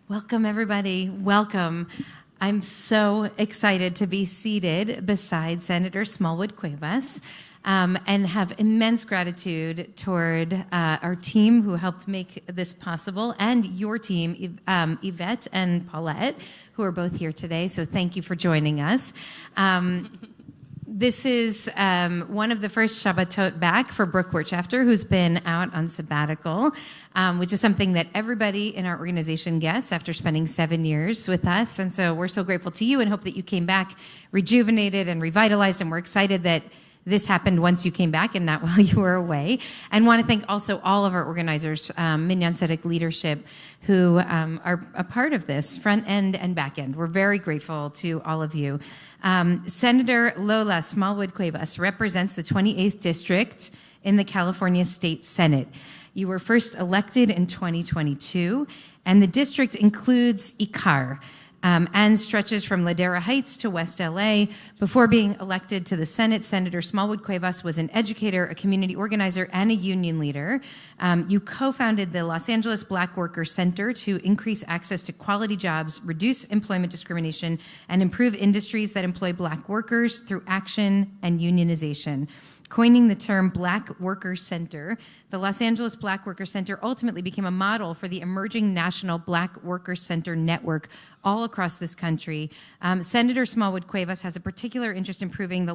Welcome, everybody. Welcome. I'm so excited to be seated beside Senator Smallwood-Cuevas and have immense gratitude toward our team who helped make this possible, and your team, Yvette and Paulette, who are both here today. So thank you for joining us. This is one of the first Shabbatot back for Brooke Wirtschafter, who's been out on sabbatical, which is something that everybody in our organization gets after spending 7 years with us. And so we're so grateful to you and hope that you came back rejuvenated and revitalized. And we're excited that this happened once you came back and not while you were away. And want to thank also all of our organizers, Minyan Tzedek leadership, who are a part of this, front end and back end. We're very grateful to all of you. Senator Lola Smallwood-Cuevas represents the 28th District in the California State Senate. You were first elected in 2022, and the district includes IKAR, and stretches from Ladera Heights to West LA. Before being elected to the Senate, Senator Smallwood-Cuevas was an educator, a community organizer, and a union leader. You co-founded the Los Angeles Black Workers Center to increase access to quality jobs, reduce employment discrimination, and improve industries that employ Black workers through action and unionization. Coining the term Black Workers Center, the Los Angeles Black Workers Center ultimately became a model for the emerging national Black Workers Center network all across this country. Senator Smallwood-Cuevas has a particular interest in improving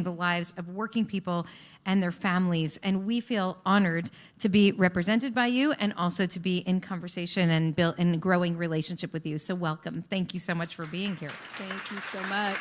the lives of working people and their families, and we feel honored to be represented by you and also to be in conversation and build and growing relationship with you. So welcome. Thank you so much for being here. Thank you so much.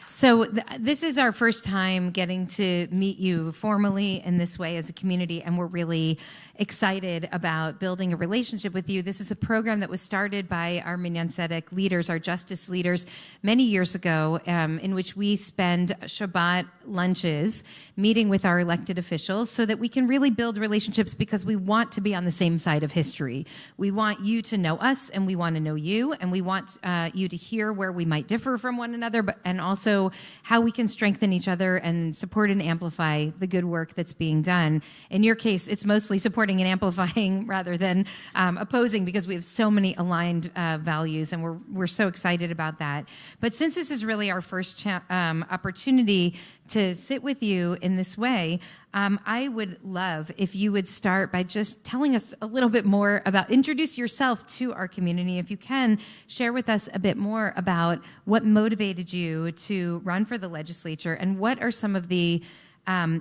So this is our first time getting to meet you formally in this way as a community, and we're really excited about building a relationship with you. This is a program that was started by our Minyan Tzedek leaders, our justice leaders, many years ago, in which we spend Shabbat lunches meeting with our elected officials so that we can really build relationships, because we want to be on the same side of history. We want you to know us, and we want to know you, and we want you to hear where we might differ from one another, and also how we can strengthen each other and support and amplify the good work that's being done. In your case, it's mostly supporting and amplifying rather than opposing, because we have so many aligned values, and we're so excited about that. But since this is really our first opportunity to sit with you in this way, I would love if you would start by just telling us a little bit more introduce yourself to our community. If you can, share with us a bit more about what motivated you to run for the legislature, and what are some of the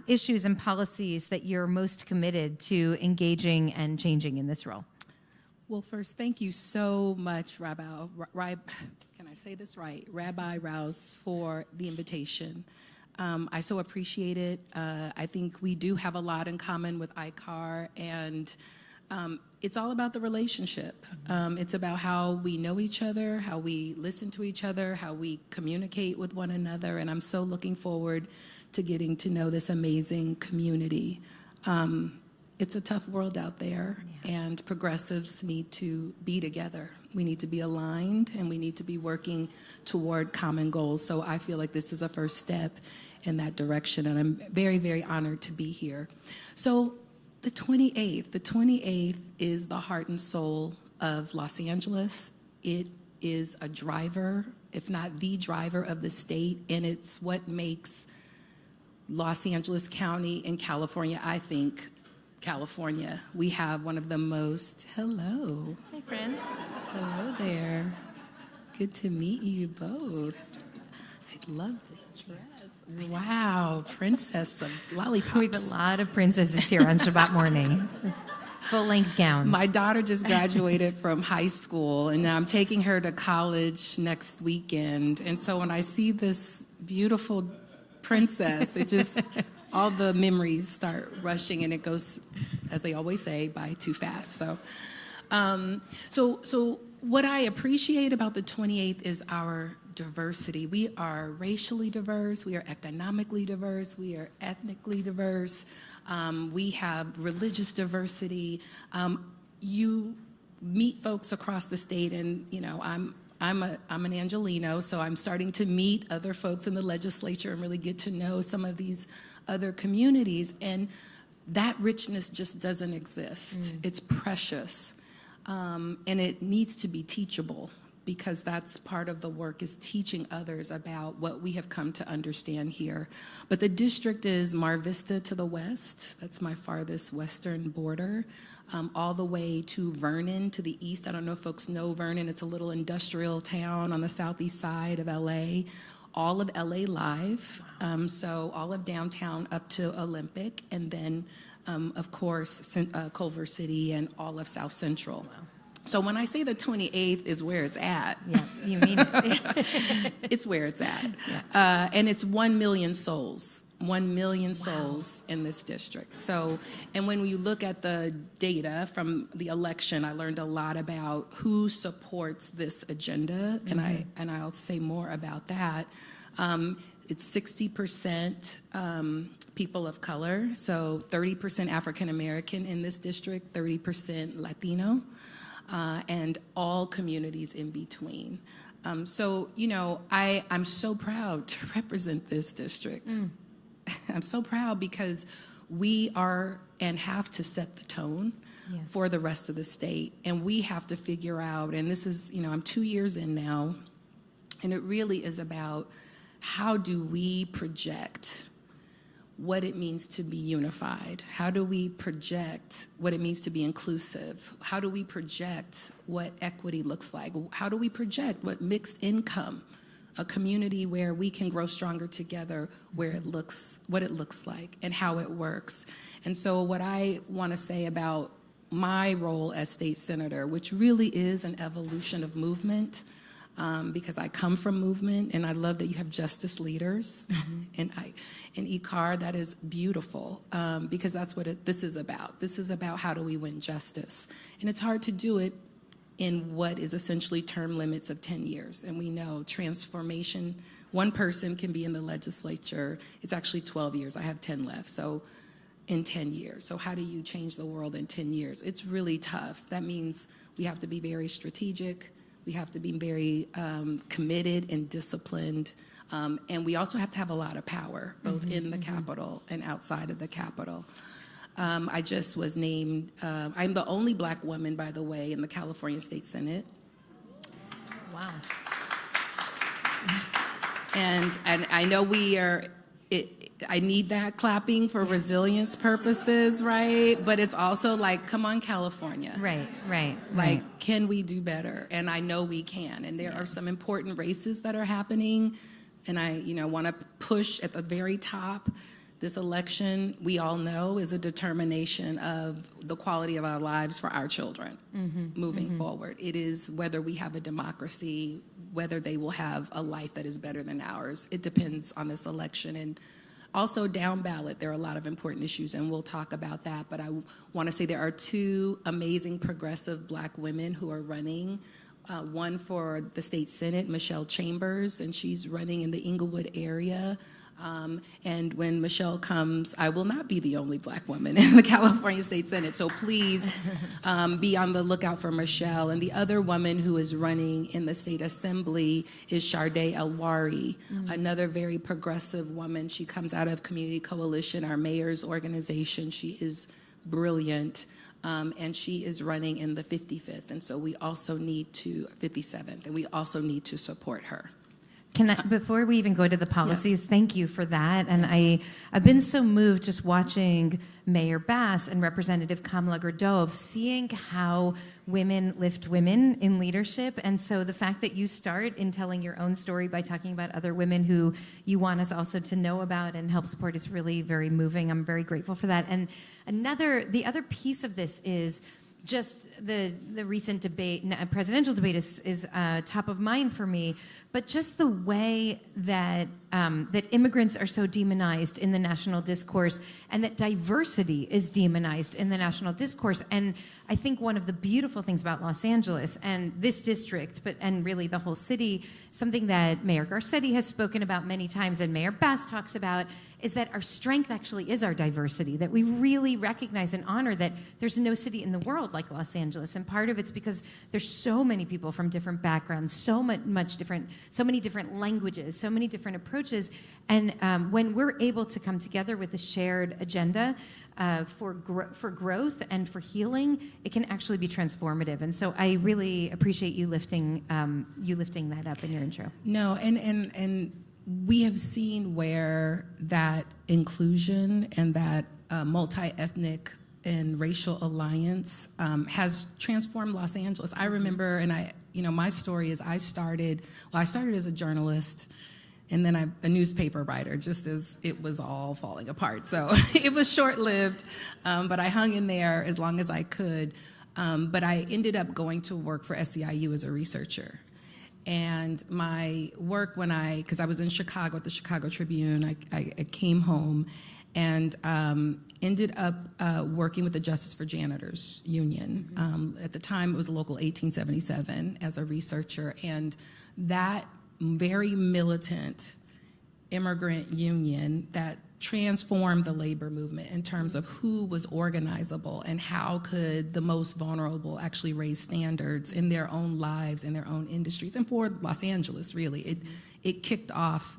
issues and policies that you're most committed to engaging and changing in this role. Well, first, thank you so much, Rabbi Rouse, for the invitation. I so appreciate it. I think we do have a lot in common with IKAR, and it's all about the relationship. It's about how we know each other, how we listen to each other, how we communicate with one another, and I'm so looking forward to getting to know this amazing community. It's a tough world out there, and progressives need to be together. We need to be aligned, and we need to be working toward common goals. So I feel like this is a first step in that direction, and I'm very, very honored to be here. So the 28th is the heart and soul of Los Angeles. It is a driver, if not the driver of the state, and it's what makes Los Angeles County in California, I think, California. We have one of the most, hello. Hi, friends. Hello there. Good to meet you both. I love this dress. Wow, princess of lollipop. We have a lot of princesses here on Shabbat morning. Full-length gowns. My daughter just graduated from high school, and now I'm taking her to college next weekend. And so when I see this beautiful princess, it just, all the memories start rushing, and it goes, as they always say, by too fast. So what I appreciate about the 28th is our diversity. We are racially diverse, we are economically diverse, we are ethnically diverse, we have religious diversity. You meet folks across the state, and I'm an Angelino, so I'm starting to meet other folks in the legislature and really get to know some of these other communities, and that richness just doesn't exist. It's precious, and it needs to be teachable, because that's part of the work, is teaching others about what we have come to understand here. But the district is Mar Vista to the west. That's my farthest western border, all the way to Vernon to the east. I don't know if folks know Vernon. It's a little industrial town on the southeast side of LA. All of LA Live, so all of downtown up to Olympic, and then, of course, Culver City and all of South Central. Wow. So when I say the 28th is where it's at, yeah, you mean it. It's where it's at. Yeah. And it's 1 million souls, 1 million souls in this district. So, and when you look at the data from the election, I learned a lot about who supports this agenda, and I'll say more about that. It's 60% people of color, so 30% African American in this district, 30% Latino. And all communities in between. So, I'm so proud to represent this district. I'm so proud because we are and have to set the tone for the rest of the state. And we have to figure out, and this is, I'm 2 years in now, and it really is about how do we project what it means to be unified? How do we project what it means to be inclusive? How do we project what equity looks like? How do we project what mixed income, a community where we can grow stronger together, where it looks, what it looks like, and how it works? And so what I want to say about my role as state senator, which really is an evolution of movement, because I come from movement, and I love that you have justice leaders in IKAR. That is beautiful, because that's what this is about. This is about how do we win justice. And it's hard to do it in what is essentially term limits of 10 years. And we know transformation, one person can be in the legislature. It's actually 12 years. I have 10 left. So in 10 years. So how do you change the world in 10 years? It's really tough. That means we have to be very strategic. We have to be very committed and disciplined. And we also have to have a lot of power, both in the Capitol and outside of the Capitol. I just was named, I'm the only Black woman, by the way, in the California State Senate. Wow. And I know I need that clapping for resilience purposes, right? But it's also like, come on, California. Right. Like, can we do better? And I know we can. And there are some important races that are happening. And I, want to push at the very top. This election, we all know, is a determination of the quality of our lives for our children moving forward. It is whether we have a democracy, whether they will have a life that is better than ours. It depends on this election. And also down ballot, there are a lot of important issues, and we'll talk about that. But I want to say there are two amazing progressive Black women who are running. One for the state Senate, Michelle Chambers, and she's running in the Inglewood area. And when Michelle comes, I will not be the only Black woman in the California State Senate. So please be on the lookout for Michelle. And the other woman who is running in the State Assembly is Sharday Elwari, another very progressive woman. She comes out of Community Coalition, our mayor's organization. She is brilliant. And she is running in the 55th. And so we also need to, 57th, and we also need to support her. Before we even go to the policies, thank you for that. And I've been so moved just watching Mayor Bass and Representative Kamala Gerdove, seeing how women lift women in leadership. And so the fact that you start in telling your own story by talking about other women who you want us also to know about and help support is really very moving. I'm very grateful for that. And the other piece of this is just the recent debate, presidential debate is top of mind for me, but just the way that that immigrants are so demonized in the national discourse and that diversity is demonized in the national discourse. And I think one of the beautiful things about Los Angeles and this district, and really the whole city, something that Mayor Garcetti has spoken about many times and Mayor Bass talks about, is that our strength actually is our diversity, that we really recognize and honor that there's no city in the world like Los Angeles. And part of it's because there's so many people from different backgrounds, so many different languages, so many different approaches. And when we're able to come together with a shared agenda for growth and for healing, it can actually be transformative. And so I really appreciate you lifting that up in your intro. No, and we have seen where that inclusion and that multi-ethnic and racial alliance has transformed Los Angeles. I remember, and my story is I started as a journalist, and then a newspaper writer, just as it was all falling apart. So it was short-lived, but I hung in there as long as I could. But I ended up going to work for SEIU as a researcher. And my work because I was in Chicago at the Chicago Tribune, I came home and ended up working with the Justice for Janitors Union. At the time, it was Local 1877 as a researcher. And that very militant immigrant union that transformed the labor movement in terms of who was organizable and how could the most vulnerable actually raise standards in their own lives, in their own industries, and for Los Angeles, really. It kicked off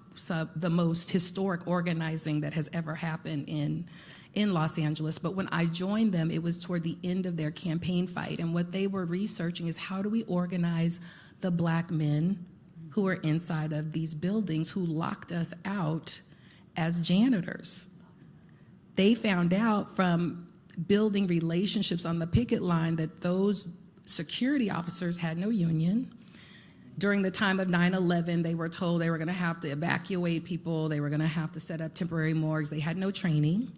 the most historic organizing that has ever happened in Los Angeles. But when I joined them, it was toward the end of their campaign fight, and what they were researching is how do we organize the Black men who are inside of these buildings who locked us out as janitors. They found out from building relationships on the picket line that those security officers had no union. During the time of 9/11, they were told they were going to have to evacuate people, they were going to have to set up temporary morgues, they had no training.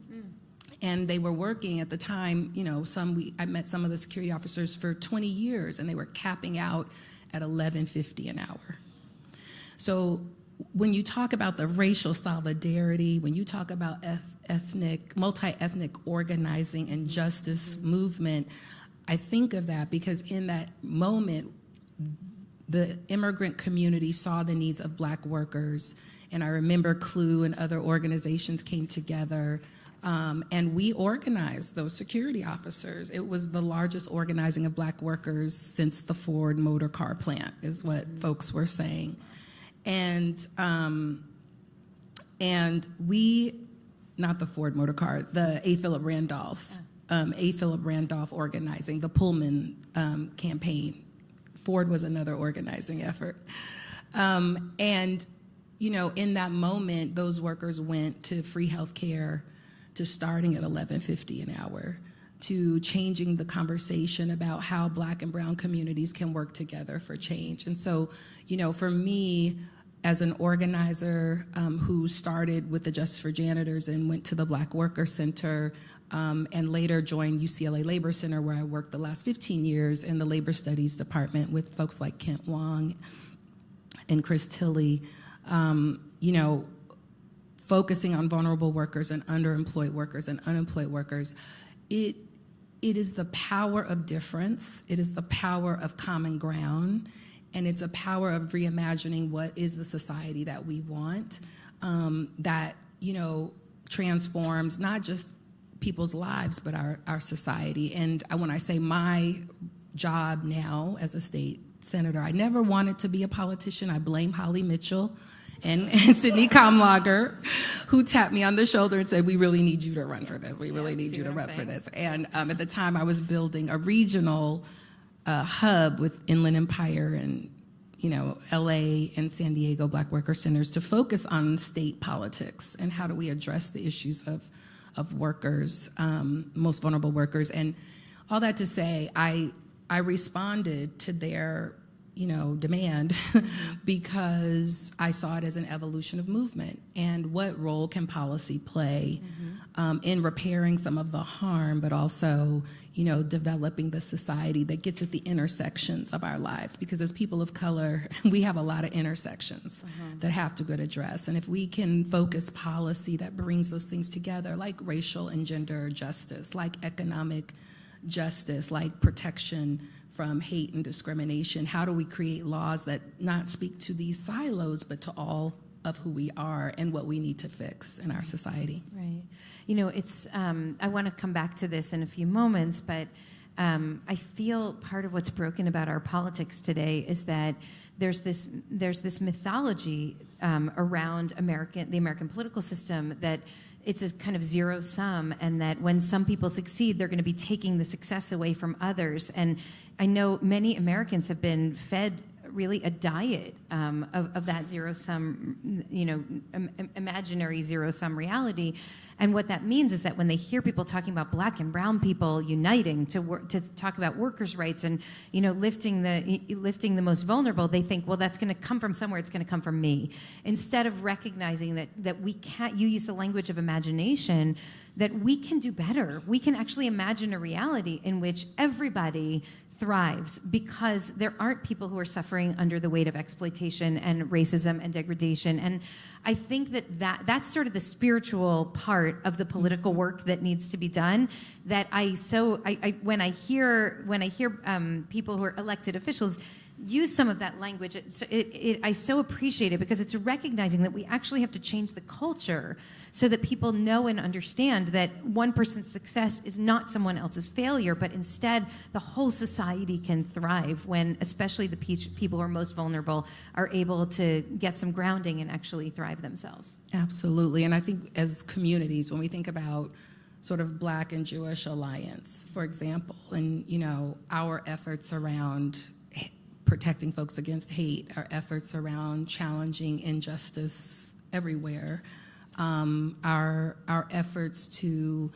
And they were working at the time, I met some of the security officers for 20 years, and they were capping out at $11.50 an hour. So when you talk about the racial solidarity, when you talk about multi-ethnic organizing and justice movement, I think of that because in that moment, the immigrant community saw the needs of Black workers, and I remember CLU and other organizations came together, and we organized those security officers. It was the largest organizing of Black workers since the Ford motor car plant, is what folks were saying. And we, not the Ford motor car, the A. Philip Randolph organizing, the Pullman campaign. Ford was another organizing effort. And, in that moment, those workers went to free health care, to starting at $11.50 an hour, to changing the conversation about how Black and brown communities can work together for change. And so, for me, as an organizer who started with the Justice for Janitors and went to the Black Worker Center and later joined UCLA Labor Center, where I worked the last 15 years in the Labor Studies Department with folks like Kent Wong and Chris Tilley, focusing on vulnerable workers and underemployed workers and unemployed workers, it is the power of difference. It is the power of common ground. And it's a power of reimagining what is the society that we want, that, transforms not just people's lives, but our society. And when I say my job now as a state senator, I never wanted to be a politician. I blame Holly Mitchell and Sidney Kamlager, who tapped me on the shoulder and said, we really need you to run for this. We really need you to run for this. And at the time, I was building a regional hub with Inland Empire and LA and San Diego Black Worker Centers to focus on state politics and how do we address the issues of workers, most vulnerable workers. And all that to say, I responded to their demand because I saw it as an evolution of movement. And what role can policy play in repairing some of the harm, but also, developing the society that gets at the intersections of our lives? Because as people of color, we have a lot of intersections that have to get addressed. And if we can focus policy that brings those things together, like racial and gender justice, like economic justice, like protection from hate and discrimination, how do we create laws that not speak to these silos, but to all of who we are and what we need to fix in our society? Right. It's, I want to come back to this in a few moments, but I feel part of what's broken about our politics today is that there's this mythology around the American political system that it's a kind of zero sum, and that when some people succeed, they're going to be taking the success away from others. And I know many Americans have been fed really a diet of that zero sum, imaginary zero sum reality. And what that means is that when they hear people talking about Black and brown people uniting to talk about workers' rights and lifting the most vulnerable, they think, well, that's going to come from somewhere. It's going to come from me. Instead of recognizing that we can't. You use the language of imagination. That we can do better. We can actually imagine a reality in which everybody thrives, because there aren't people who are suffering under the weight of exploitation and racism and degradation. And I think that's sort of the spiritual part of the political work that needs to be done. That when I hear people who are elected officials use some of that language, I so appreciate it, because it's recognizing that we actually have to change the culture so that people know and understand that one person's success is not someone else's failure, but instead the whole society can thrive when especially the people who are most vulnerable are able to get some grounding and actually thrive themselves. Absolutely. And I think as communities, when we think about sort of Black and Jewish alliance, for example, and our efforts around protecting folks against hate, our efforts around challenging injustice everywhere, our efforts to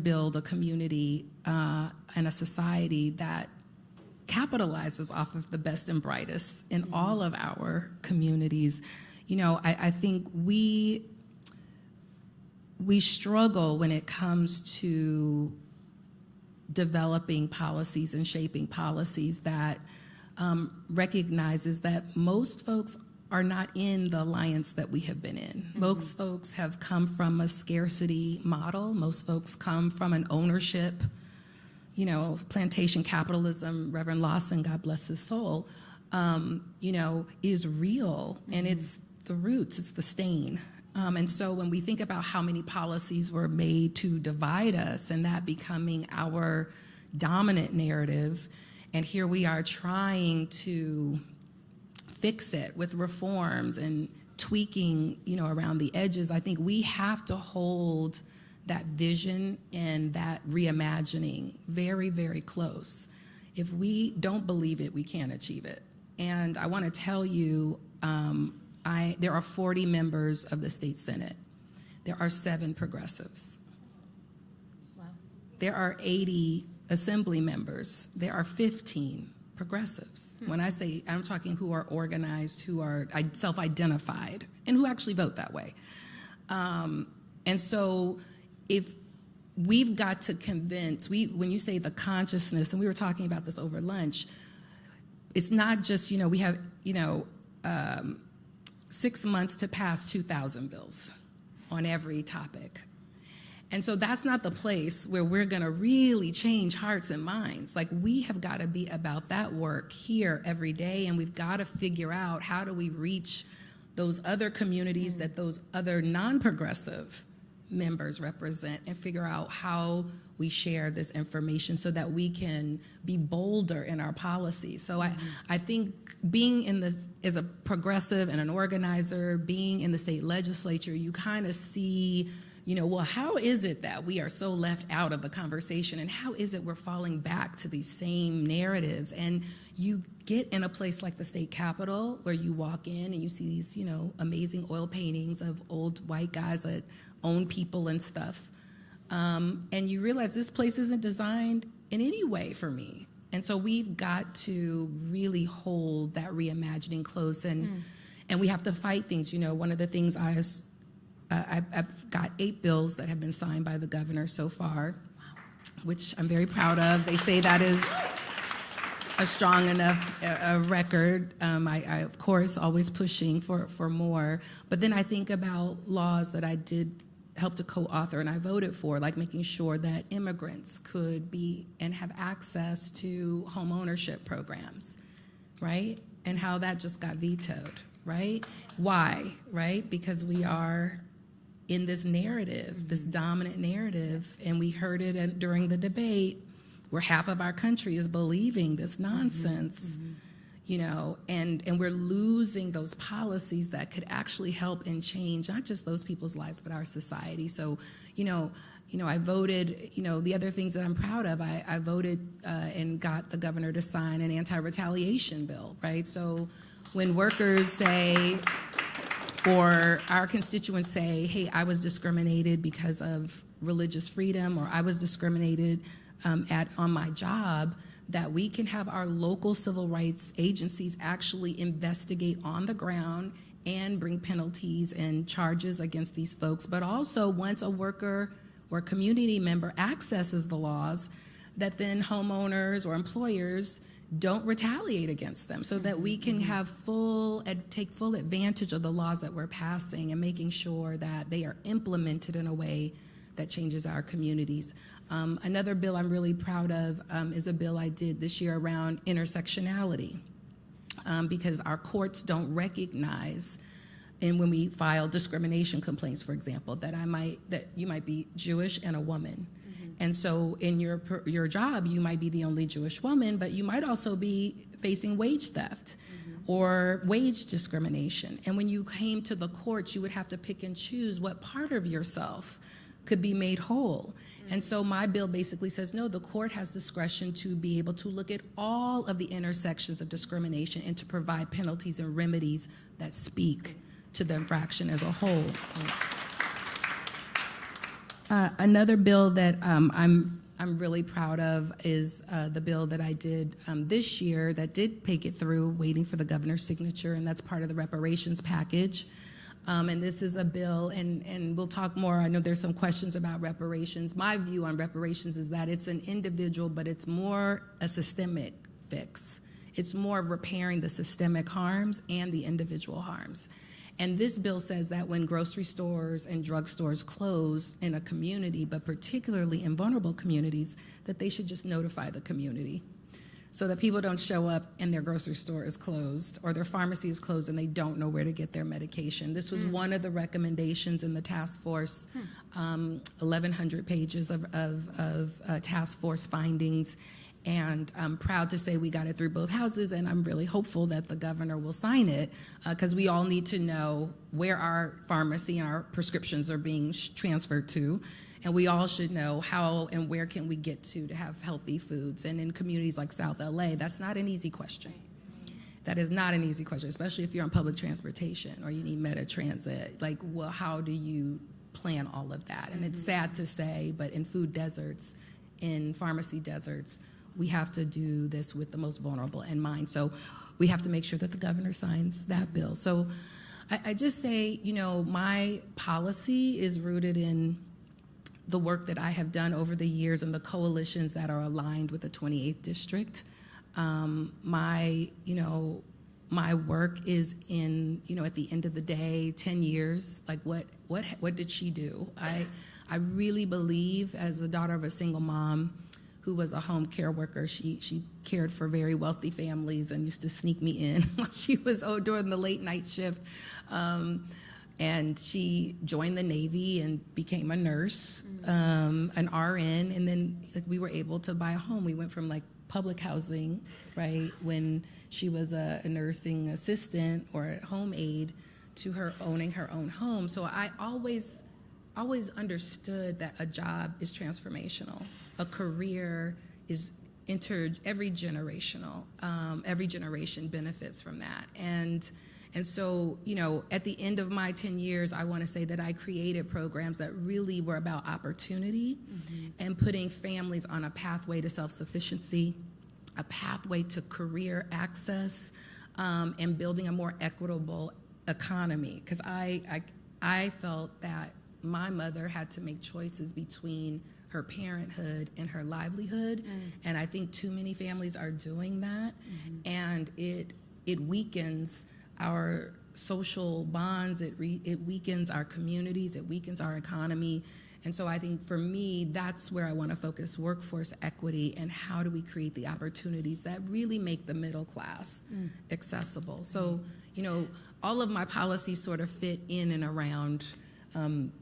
build a community and a society that capitalizes off of the best and brightest in all of our communities. I think we struggle when it comes to developing policies and shaping policies that recognizes that most folks are not in the alliance that we have been in. Most folks have come from a scarcity model. Most folks come from an ownership, plantation capitalism. Reverend Lawson, God bless his soul, is real, and it's the roots, it's the stain. And so when we think about how many policies were made to divide us and that becoming our dominant narrative, and here we are trying to fix it with reforms and tweaking, around the edges, I think we have to hold that vision and that reimagining very, very close. If we don't believe it, we can't achieve it. And I want to tell you, there are 40 members of the state Senate. There are 7 progressives. Wow. There are 80 assembly members. There are 15 progressives. When I say, I'm talking who are organized, who are self-identified, and who actually vote that way. And so if we've got to convince, when you say the consciousness, and we were talking about this over lunch, it's not just, we have, 6 months to pass 2,000 bills on every topic. And so that's not the place where we're going to really change hearts and minds. Like, we have got to be about that work here every day, and we've got to figure out how do we reach those other communities that those other non-progressive members represent, and figure out how we share this information so that we can be bolder in our policy. So I think being as a progressive and an organizer, being in the state legislature, you kind of see well, how is it that we are so left out of the conversation, and how is it we're falling back to these same narratives? And you get in a place like the state capitol where you walk in and you see these, amazing oil paintings of old white guys that own people and stuff. And you realize this place isn't designed in any way for me. And so we've got to really hold that reimagining close, and we have to fight things. One of the things I've got 8 bills that have been signed by the governor so far, which I'm very proud of. They say that is a strong enough record. I, of course, always pushing for more. But then I think about laws that I did help to co-author and I voted for, like making sure that immigrants could be and have access to home ownership programs, right? And how that just got vetoed, right? Why, right? Because we are in this narrative, this dominant narrative, and we heard it during the debate where half of our country is believing this nonsense, and we're losing those policies that could actually help and change not just those people's lives, but our society. So, I voted, the other things that I'm proud of, I voted and got the governor to sign an anti-retaliation bill, right? So when workers say, or our constituents say, hey, I was discriminated because of religious freedom, or I was discriminated on my job, that we can have our local civil rights agencies actually investigate on the ground and bring penalties and charges against these folks. But also, once a worker or community member accesses the laws, that then homeowners or employers don't retaliate against them, so that we can have take full advantage of the laws that we're passing and making sure that they are implemented in a way that changes our communities. Another bill I'm really proud of is a bill I did this year around intersectionality, because our courts don't recognize, and when we file discrimination complaints, for example, that you might be Jewish and a woman. And so in your job, you might be the only Jewish woman, but you might also be facing wage theft or wage discrimination. And when you came to the courts, you would have to pick and choose what part of yourself could be made whole. And so my bill basically says, no, the court has discretion to be able to look at all of the intersections of discrimination and to provide penalties and remedies that speak to the infraction as a whole. Another bill that I'm really proud of is the bill that I did this year that did make it through, waiting for the governor's signature, and that's part of the reparations package. And this is a bill, and we'll talk more. I know there's some questions about reparations. My view on reparations is that it's an individual, but it's more a systemic fix. It's more of repairing the systemic harms and the individual harms. And this bill says that when grocery stores and drugstores close in a community, but particularly in vulnerable communities, that they should just notify the community so that people don't show up and their grocery store is closed or their pharmacy is closed and they don't know where to get their medication. This was one of the recommendations in the task force, 1,100 pages of task force findings. And I'm proud to say we got it through both houses, and I'm really hopeful that the governor will sign it, because we all need to know where our pharmacy and our prescriptions are being transferred to, and we all should know how and where can we get to have healthy foods. And in communities like South LA, that's not an easy question. That is not an easy question, especially if you're on public transportation or you need meta transit. Like, well, how do you plan all of that? And it's sad to say, but in food deserts, in pharmacy deserts, we have to do this with the most vulnerable in mind. So we have to make sure that the governor signs that bill. So I just say, my policy is rooted in the work that I have done over the years and the coalitions that are aligned with the 28th district. My work is in, at the end of the day, 10 years, like what did she do? I really believe, as the daughter of a single mom who was a home care worker, she cared for very wealthy families and used to sneak me in while she was during the late night shift. And she joined the Navy and became a nurse, an RN, and then we were able to buy a home. We went from public housing, right, when she was a nursing assistant or a home aide, to her owning her own home. So I always always understood that a job is transformational. A career is every generation benefits from that. And so, at the end of my 10 years, I want to say that I created programs that really were about opportunity and putting families on a pathway to self-sufficiency, a pathway to career access, and building a more equitable economy. Because I felt that my mother had to make choices between her parenthood and her livelihood, and I think too many families are doing that, and it weakens our social bonds, it weakens our communities, it weakens our economy. And so I think for me, that's where I want to focus: workforce equity, and how do we create the opportunities that really make the middle class accessible. So, all of my policies sort of fit in and around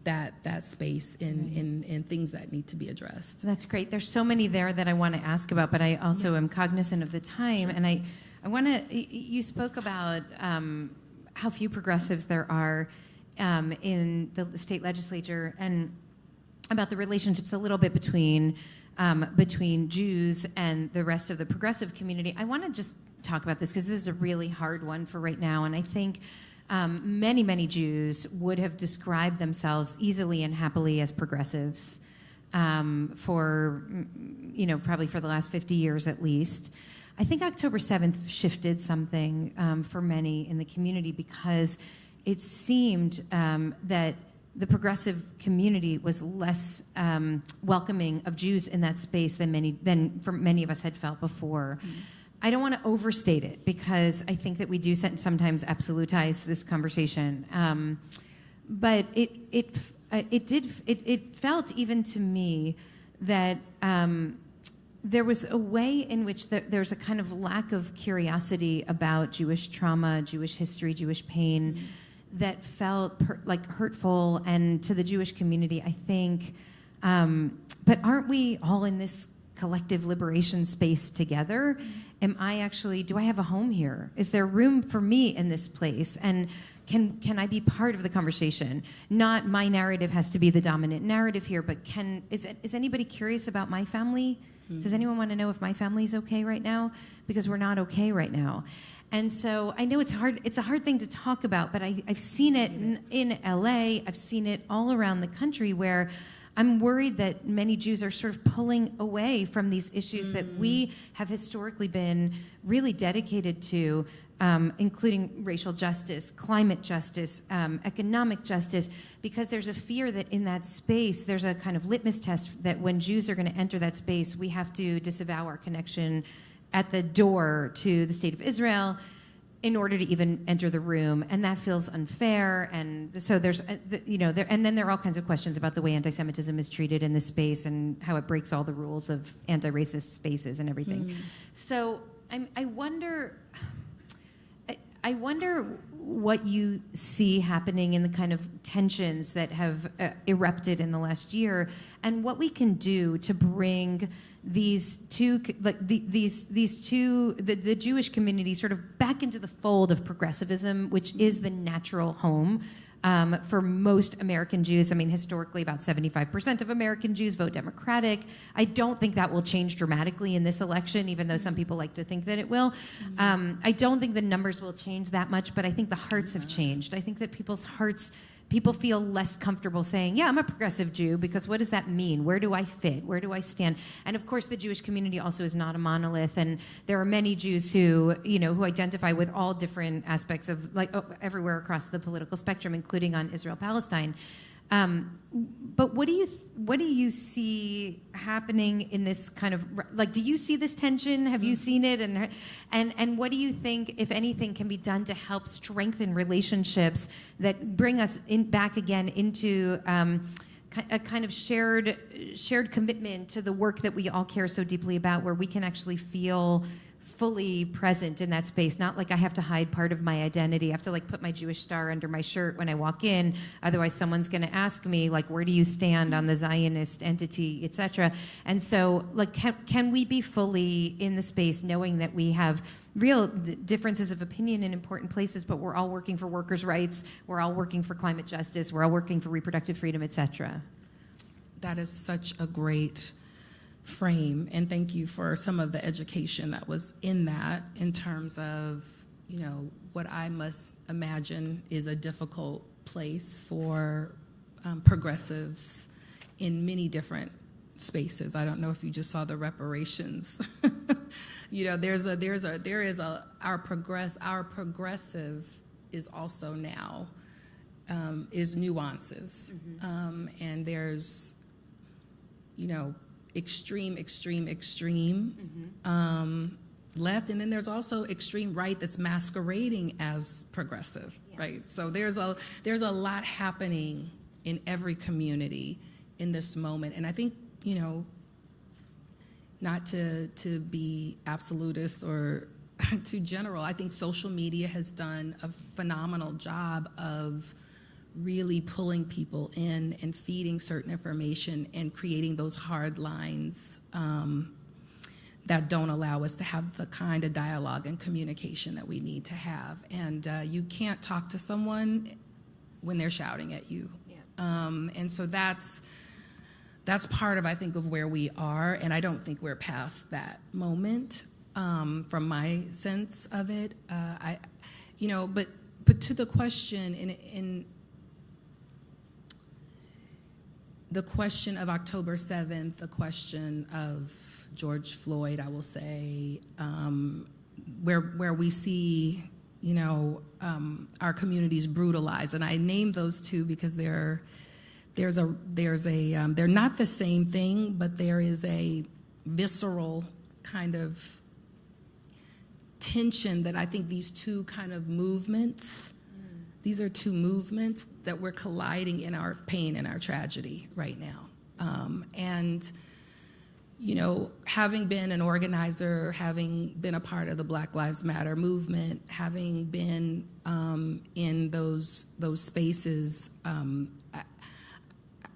that space in things that need to be addressed. That's great. There's so many there that I want to ask about, but I also am cognizant of the time. Sure. And I want to, you spoke about how few progressives there are in the state legislature, and about the relationships a little bit between Jews and the rest of the progressive community. I want to just talk about this because this is a really hard one for right now, and I think many Jews would have described themselves easily and happily as progressives for, probably for the last 50 years at least. I think October 7th shifted something for many in the community, because it seemed that the progressive community was less welcoming of Jews in that space than many of us had felt before. I don't want to overstate it, because I think that we do sometimes absolutize this conversation. But it felt even to me that there was a way in which there's a kind of lack of curiosity about Jewish trauma, Jewish history, Jewish pain that felt like hurtful, and to the Jewish community, I think. But aren't we all in this collective liberation space together? Do I have a home here? Is there room for me in this place? And can I be part of the conversation? Not my narrative has to be the dominant narrative here, but is anybody curious about my family? Does anyone want to know if my family's okay right now? Because we're not okay right now. And so I know it's hard. It's a hard thing to talk about, but I've seen it in LA. I've seen it all around the country, where I'm worried that many Jews are sort of pulling away from these issues that we have historically been really dedicated to, including racial justice, climate justice, economic justice, because there's a fear that in that space, there's a kind of litmus test that when Jews are going to enter that space, we have to disavow our connection at the door to the state of Israel in order to even enter the room, and that feels unfair. And so there's, and then there are all kinds of questions about the way anti-Semitism is treated in this space and how it breaks all the rules of anti-racist spaces and everything. So I wonder what you see happening in the kind of tensions that have erupted in the last year, and what we can do to bring these two, the Jewish community sort of back into the fold of progressivism, which is the natural home for most American Jews. I mean, historically, about 75% of American Jews vote Democratic. I don't think that will change dramatically in this election, even though some people like to think that it will. I don't think the numbers will change that much, but I think the hearts have changed. I think that people feel less comfortable saying, yeah, I'm a progressive Jew, because what does that mean? Where do I fit? Where do I stand? And of course, the Jewish community also is not a monolith, and there are many Jews who identify with all different aspects of, everywhere across the political spectrum, including on Israel-Palestine. But what do you see happening in this kind of, do you see this tension? Have you seen it? And what do you think, if anything, can be done to help strengthen relationships that bring us back again into a kind of shared commitment to the work that we all care so deeply about, where we can actually feel fully present in that space, not like I have to hide part of my identity. I have to like put my Jewish star under my shirt when I walk in. Otherwise, someo's going to ask me like, where do you stand on the Zionist entity, etc. And so like, can we be fully in the space knowing that we have real differences of opinion in important places, but we're all working for workers' rights, we're all working for climate justice, we're all working for reproductive freedom, etc. That is such a great frame, and thank you for some of the education that was in that in terms of, you know, what I must imagine is a difficult place for progressives in many different spaces. I don't know if you just saw the reparations. You know, our progressive is also now is nuances, and there's, you know, extreme left, and then there's also extreme right that's masquerading as progressive, yes. Right? So there's a lot happening in every community in this moment, and I think, you know, not to be absolutist or too general, I think social media has done a phenomenal job of really pulling people in and feeding certain information and creating those hard lines that don't allow us to have the kind of dialogue and communication that we need to have. And you can't talk to someone when they're shouting at you. Yeah. And so that's part of, I think, of where we are, and I don't think we're past that moment from my sense of it. But to the question, in the question of October 7th, the question of George Floyd, I will say, where we see, you know, our communities brutalized, and I name those two because they're not the same thing, but there is a visceral kind of tension that I think these two kind of movements. These are two movements that we're colliding in our pain and our tragedy right now. And, you know, having been an organizer, having been a part of the Black Lives Matter movement, having been in those spaces,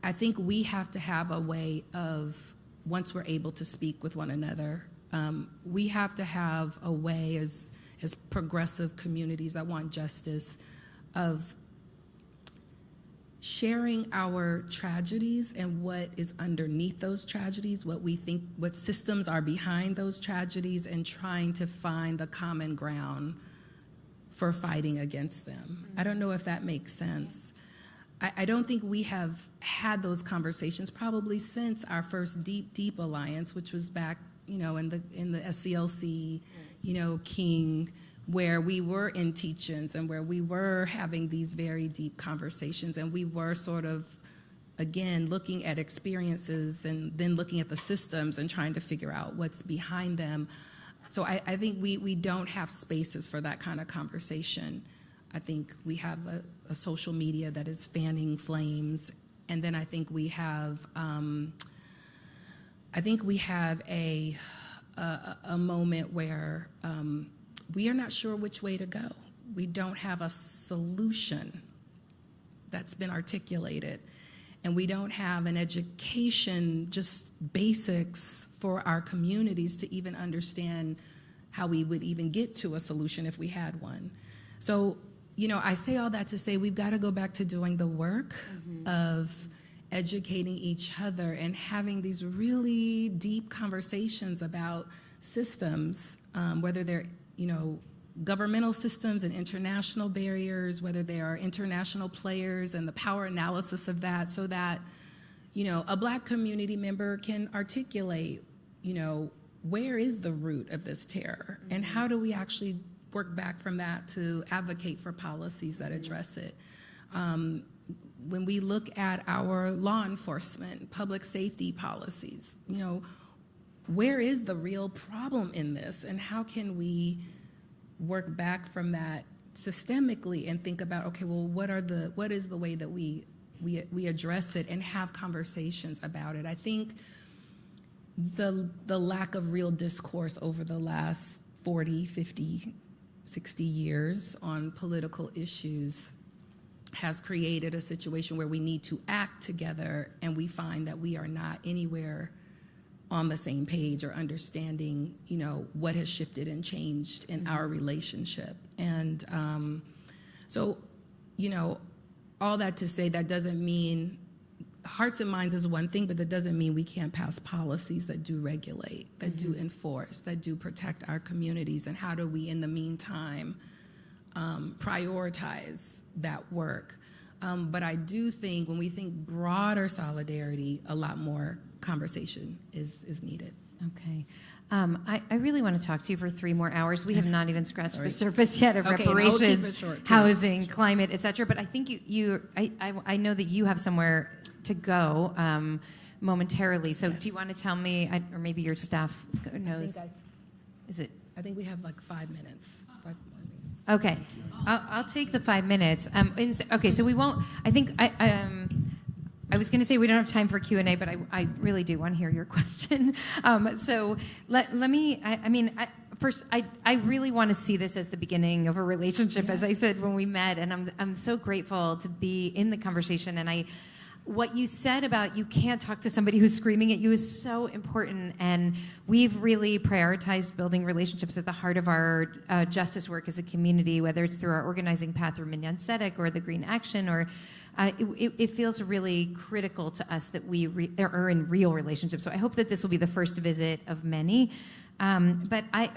I think we have to have a way of, once we're able to speak with one another, we have to have a way as progressive communities that want justice of sharing our tragedies and what is underneath those tragedies, what we think, what systems are behind those tragedies, and trying to find the common ground for fighting against them. Mm-hmm. I don't know if that makes sense. I don't think we have had those conversations probably since our first deep alliance, which was back, you know, in the SCLC, you know, King, where we were in teach-ins and where we were having these very deep conversations, and we were sort of, again, looking at experiences and then looking at the systems and trying to figure out what's behind them. So I think we don't have spaces for that kind of conversation. I think we have a social media that is fanning flames, and then I think we have a moment where we are not sure which way to go. We don't have a solution that's been articulated, and we don't have an education, just basics for our communities to even understand how we would even get to a solution if we had one. So, you know, I say all that to say we've got to go back to doing the work of educating each other and having these really deep conversations about systems, whether they're, you know, governmental systems and international barriers, whether they are international players and the power analysis of that, so that, you know, a Black community member can articulate, you know, where is the root of this terror, and how do we actually work back from that to advocate for policies that address it. When we look at our law enforcement, public safety policies, you know, where is the real problem in this, and how can we work back from that systemically and think about, okay, well, what is the way that we address it and have conversations about it? I think the lack of real discourse over the last 40, 50, 60 years on political issues has created a situation where we need to act together, and we find that we are not anywhere on the same page or understanding, what has shifted and changed in our relationship. And so, all that to say, that doesn't mean hearts and minds is one thing, but that doesn't mean we can't pass policies that do regulate, that do enforce, that do protect our communities. And how do we, in the meantime, prioritize that work? But I do think when we think broader solidarity, a lot more conversation is needed. Okay. I really want to talk to you for 3 more hours. We have not even scratched the surface yet of reparations, housing, climate, et cetera. But I think I know that you have somewhere to go momentarily. So do you want to tell me, or maybe your staff knows? I think we have like 5 minutes. 5 more minutes. Okay. I'll take the 5 minutes. Okay, so we won't, I was going to say we don't have time for Q&A, but I really do want to hear your question. So let me, first, I really want to see this as the beginning of a relationship, as I said when we met, and I'm so grateful to be in the conversation. And what you said about you can't talk to somebody who's screaming at you is so important, and we've really prioritized building relationships at the heart of our justice work as a community, whether it's through our organizing path through Minyan Tzedek or the Green Action, or it feels really critical to us that we are in real relationships. So I hope that this will be the first visit of many. But I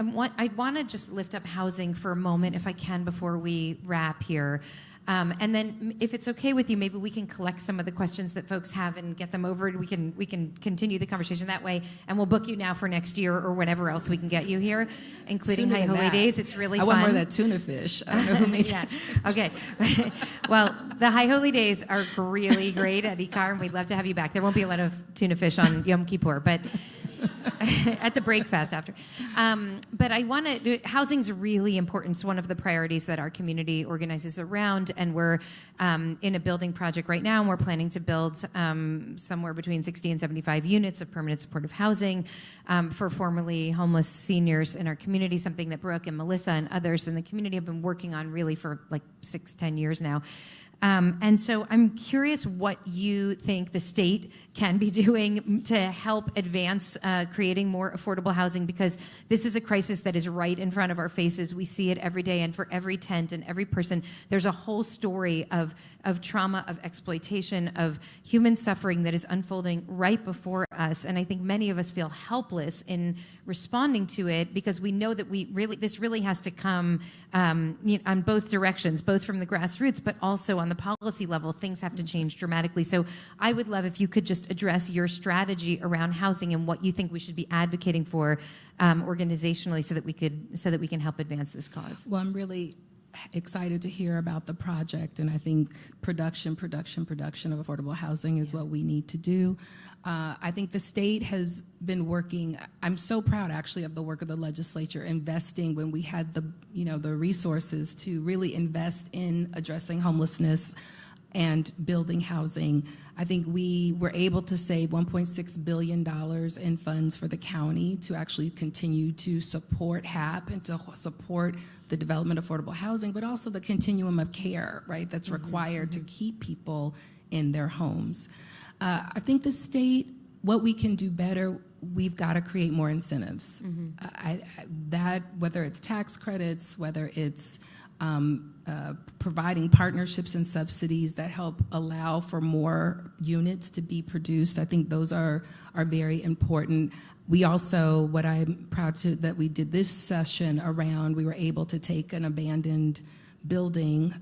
want to just lift up housing for a moment, if I can, before we wrap here. And then, if it's okay with you, maybe we can collect some of the questions that folks have and get them over. We can continue the conversation that way, and we'll book you now for next year or whatever else we can get you here, including High Holy Days. It's really fun. I want more of that tuna fish. I don't know who made that. Okay. Well, the High Holy Days are really great at IKAR, and we'd love to have you back. There won't be a lot of tuna fish on Yom Kippur, but at the break fast after. But housing's really important. It's one of the priorities that our community organizes around, and we're in a building project right now, and we're planning to build somewhere between 60 and 75 units of permanent supportive housing for formerly homeless seniors in our community, something that Brooke and Melissa and others in the community have been working on really for like 6-10 years now. And so I'm curious what you think the state can be doing to help advance creating more affordable housing, because this is a crisis that is right in front of our faces. We see it every day, and for every tent and every person, there's a whole story of trauma, of exploitation, of human suffering that is unfolding right before us. And I think many of us feel helpless in responding to it, because we know that this really has to come on both directions, both from the grassroots, but also on the policy level. Things have to change dramatically. So I would love if you could just address your strategy around housing and what you think we should be advocating for organizationally, so that we can help advance this cause. Well, I'm really excited to hear about the project, and I think production of affordable housing is what we need to do. I think the state has been working. I'm so proud, actually, of the work of the legislature, investing when we had the resources to really invest in addressing homelessness and building housing. I think we were able to save $1.6 billion in funds for the county to actually continue to support HAP and to support the development of affordable housing, but also the continuum of care, right, that's required to keep people in their homes. I think the state, what we can do better, we've got to create more incentives. Whether it's tax credits, whether it's providing partnerships and subsidies that help allow for more units to be produced. I think those are very important. We also, what I'm proud to, that we did this session around, we were able to take an abandoned building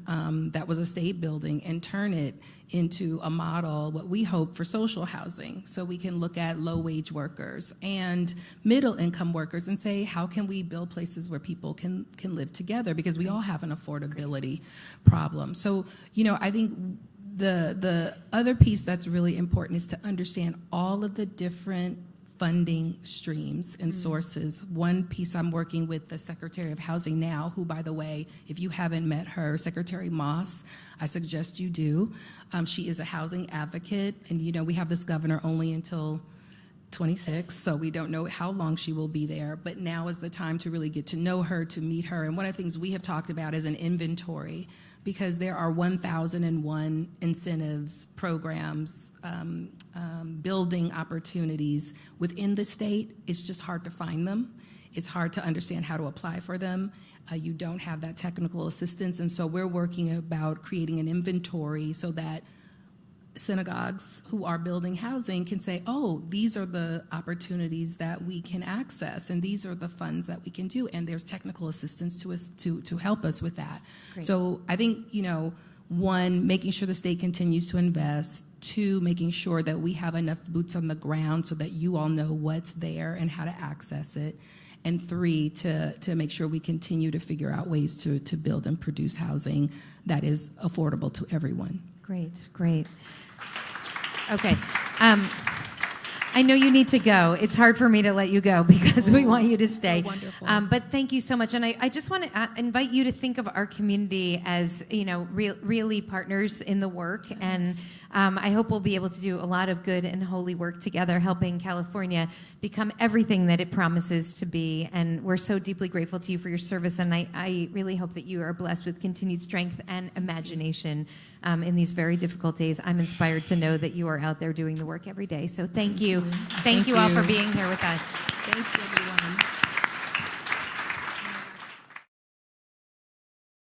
that was a state building and turn it into a model, what we hope, for social housing. So we can look at low-wage workers and middle-income workers and say, how can we build places where people can live together? Because we all have an affordability problem. So, I think the other piece that's really important is to understand all of the different funding streams and sources. One piece, I'm working with the Secretary of Housing now, who, by the way, if you haven't met her, Secretary Moss, I suggest you do. She is a housing advocate, and we have this governor only until 26, so we don't know how long she will be there, but now is the time to really get to know her, to meet her. And one of the things we have talked about is an inventory, because there are 1,001 incentives, programs, building opportunities within the state. It's just hard to find them. It's hard to understand how to apply for them. You don't have that technical assistance, and so we're working about creating an inventory so that synagogues who are building housing can say, oh, these are the opportunities that we can access, and these are the funds that we can do, and there's technical assistance to us to help us with that. Great. So I think, one, making sure the state continues to invest. Two, making sure that we have enough boots on the ground so that you all know what's there and how to access it. And three, to make sure we continue to figure out ways to build and produce housing that is affordable to everyone. Great. Okay. I know you need to go. It's hard for me to let you go because we want you to stay. So wonderful. But thank you so much. And I just want to invite you to think of our community as, really partners in the work. Yes. And I hope we'll be able to do a lot of good and holy work together, helping California become everything that it promises to be. And we're so deeply grateful to you for your service. And I really hope that you are blessed with continued strength and imagination in these very difficult days. I'm inspired to know that you are out there doing the work every day. So thank you. Thank you all for being here with us. Thank you, everyone.